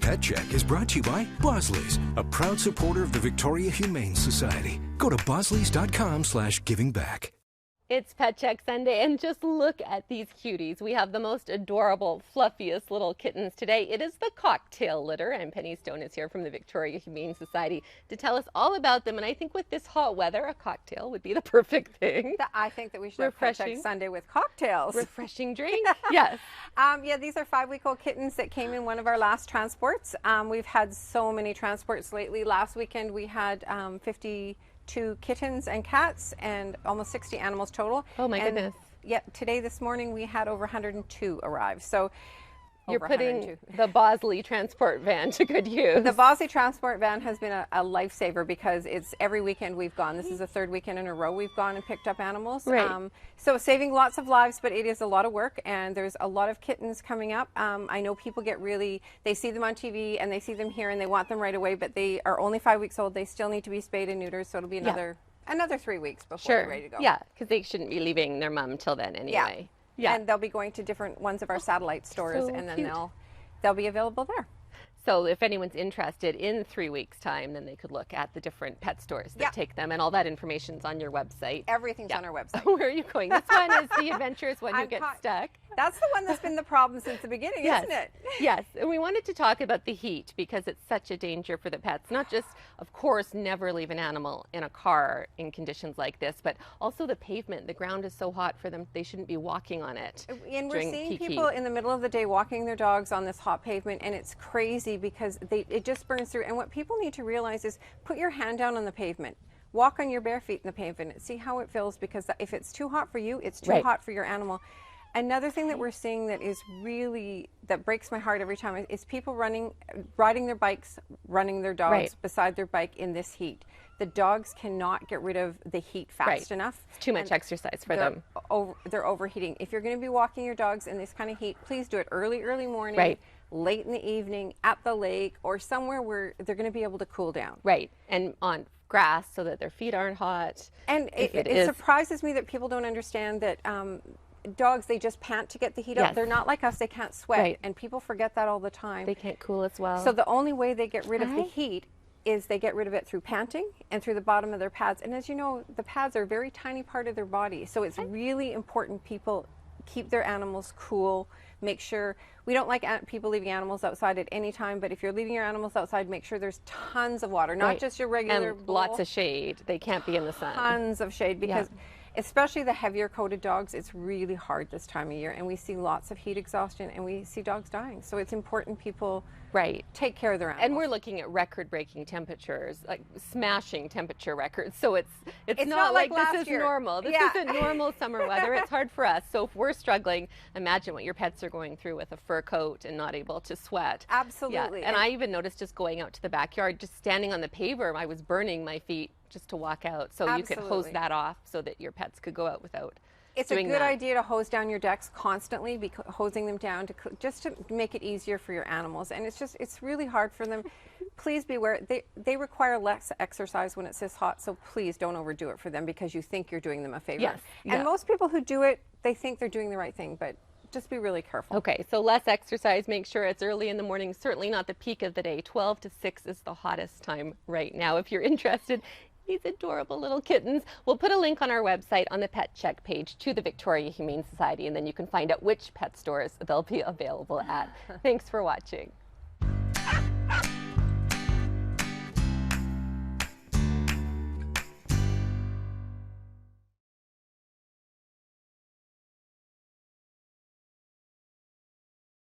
Pet Check is brought to you by Bosley's, a proud supporter of the Victoria Humane Society. Go to bosleys.com/givingback. It's Pet Check Sunday, and just look at these cuties. We have the most adorable, fluffiest little kittens today. It is the cocktail litter, and Penny Stone is here from the Victoria Humane Society to tell us all about them. And I think with this hot weather, a cocktail would be the perfect thing. I think that we should have Pet Check Sunday with cocktails. Refreshing drink, yes. Yeah, these are 5-week-old kittens that came in one of our last transports. We've had so many transports lately. Last weekend we had 52 kittens and cats and almost 60 animals total. Oh my goodness. Yeah, this morning we had over 102 arrive. So you're putting the Bosley transport van to good use. The Bosley transport van has been a lifesaver because it's every weekend we've gone. This is the third weekend in a row we've gone and picked up animals. Right. So saving lots of lives, but it is a lot of work, and there's a lot of kittens coming up. I know people get they see them on TV and they see them here and they want them right away, but they are only 5 weeks old. They still need to be spayed and neutered, so it'll be another 3 weeks before they're ready to go. Yeah, because they shouldn't be leaving their mom till then anyway. Yeah. And they'll be going to different ones of our satellite stores, and then they'll be available there. So if anyone's interested in 3 weeks' time, then they could look at the different pet stores that take them, and all that information's on your website. Everything's on our website. Where are you going? This one is the adventurous one who gets stuck. That's the one that's been the problem since the beginning, isn't it? Yes, and we wanted to talk about the heat because it's such a danger for the pets. Not just, of course, never leave an animal in a car in conditions like this, but also the pavement. The ground is so hot for them, they shouldn't be walking on it. And we're seeing people in the middle of the day walking their dogs on this hot pavement, and it's crazy because it just burns through. And what people need to realize is put your hand down on the pavement. Walk on your bare feet in the pavement. See how it feels, because if it's too hot for you, it's too hot for your animal. Another thing that we're seeing that breaks my heart every time is people riding their bikes, running their dogs beside their bike in this heat. The dogs cannot get rid of the heat fast enough. It's too much exercise for them. They're overheating. If you're going to be walking your dogs in this kind of heat, please do it early morning, late in the evening, at the lake, or somewhere where they're going to be able to cool down. Right, and on grass so that their feet aren't hot. And it surprises me that people don't understand that dogs, they just pant to get the heat up. They're not like us, they can't sweat, and people forget that all the time. They can't cool as well. So the only way they get rid of the heat is they get rid of it through panting and through the bottom of their pads. And as you know, the pads are a very tiny part of their body, so it's really important people keep their animals cool. Make sure, we don't like people leaving animals outside at any time, but if you're leaving your animals outside, make sure there's tons of water, not just your regular and lots of shade. They can't be in the sun. Tons of shade, because especially the heavier coated dogs, it's really hard this time of year, and we see lots of heat exhaustion and we see dogs dying. So it's important people take care of their animals. And we're looking at record-breaking temperatures, like smashing temperature records. So it's not like this is normal. This isn't normal summer weather. It's hard for us. So if we're struggling, imagine what your pets are going through with a fur coat and not able to sweat. Absolutely. Yeah. And I even noticed just going out to the backyard, just standing on the paver, I was burning my feet just to walk out. So you could hose that off so that your pets could go out without It's a good idea to hose down your decks constantly, hosing them down just to make it easier for your animals. And it's really hard for them. Please be aware, they require less exercise when it's this hot, so please don't overdo it for them because you think you're doing them a favor. Yes. And most people who do it, they think they're doing the right thing, but just be really careful. Okay, so less exercise, make sure it's early in the morning, certainly not the peak of the day. 12 to 6 is the hottest time right now. If you're interested, these adorable little kittens. We'll put a link on our website on the Pet Check page to the Victoria Humane Society, and then you can find out which pet stores they'll be available at. Thanks for watching.